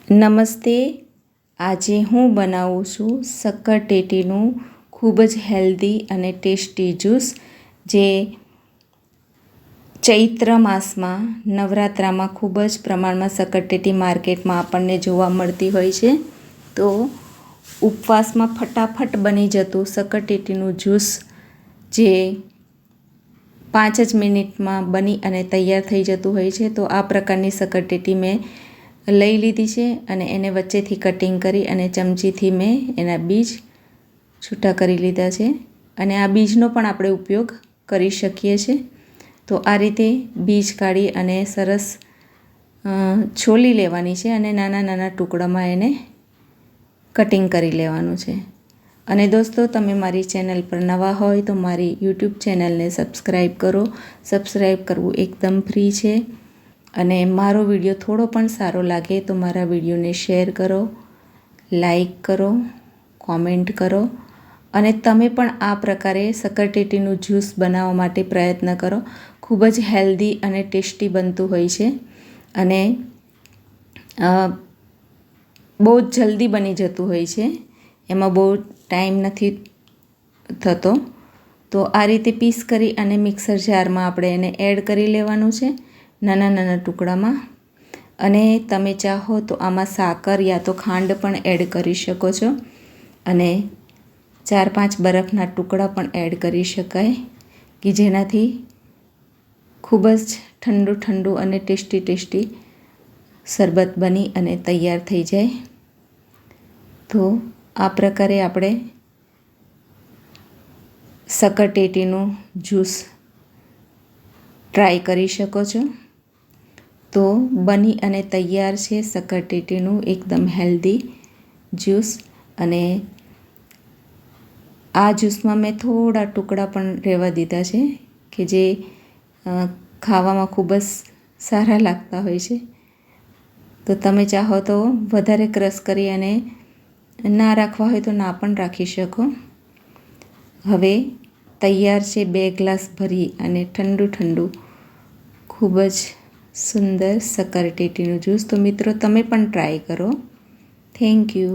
નમસ્તે. આજે હું બનાવું છું શક્કરટેટીનું ખૂબ જ હેલ્ધી અને ટેસ્ટી જ્યુસ, જે ચૈત્ર માસમાં નવરાત્રામાં ખૂબ જ પ્રમાણમાં શક્કરટેટી માર્કેટમાં આપણને જોવા મળતી હોય છે. તો ઉપવાસમાં ફટાફટ બની જતું શક્કરટેટીનું જ્યુસ, જે 5 જ મિનિટમાં બની અને તૈયાર થઈ જતું હોય છે. તો આ પ્રકારની શક્કરટેટી મેં લઈ લીધી છે અને એને વચ્ચેથી કટિંગ કરી અને ચમચીથી મેં એના બીજ છૂટા કરી લીધા છે. અને આ બીજનો પણ આપણે ઉપયોગ કરી શકીએ છીએ. તો આ રીતે બીજ કાઢી અને સરસ છોલી લેવાની છે અને નાના નાના ટુકડામાં એને કટિંગ કરી લેવાનું છે. અને દોસ્તો, તમે મારી ચેનલ પર નવા હોય તો મારી યુટ્યુબ ચેનલને સબસ્ક્રાઈબ કરો. સબસ્ક્રાઈબ કરવું એકદમ ફ્રી છે. અને મારો વિડીયો થોડો પણ સારો લાગે તો મારા વિડીયોને શેર કરો, લાઈક કરો, કોમેન્ટ કરો. અને તમે પણ આ પ્રકારે શક્કરટેટીનું જ્યુસ બનાવવા માટે પ્રયત્ન કરો. ખૂબ જ હેલ્ધી અને ટેસ્ટી બનતું હોય છે અને બહુ જ જલ્દી બની જતું હોય છે. એમાં બહુ ટાઈમ નથી થતો. તો આ રીતે પીસ કરી અને મિક્સર જારમાં આપણે એને એડ કરી લેવાનું છે નાના નાના ટુકડામાં. અને તમે ચાહો તો આમાં સાકર યા તો ખાંડ પણ એડ કરી શકો છો. અને 4-5 બરફના ટુકડા પણ એડ કરી શકાય, કે જેનાથી ખૂબ જ ઠંડુ ઠંડુ અને ટેસ્ટી ટેસ્ટી શરબત બની અને તૈયાર થઈ જાય. તો આ પ્રકારે આપણે શક્કરટેટીનું જ્યુસ ટ્રાય કરી શકો છો. તો બની અને તૈયાર છે શક્કરટેટીનું એકદમ હેલ્ધી જ્યુસ. અને આ જ્યુસમાં મેં થોડા ટુકડા પણ રહેવા દીધા છે, કે જે ખાવામાં ખૂબ જ સારા લાગતા હોય છે. તો તમે ચાહો તો વધારે ક્રશ કરી અને ના રાખવા હોય તો ના પણ રાખી શકો. હવે તૈયાર છે 2 ગ્લાસ ભરી અને ઠંડુ ઠંડુ ખૂબ જ સુંદર શક્કરટેટીનું જ્યુસ. તો મિત્રો, તમે પણ ટ્રાય કરો. Thank you.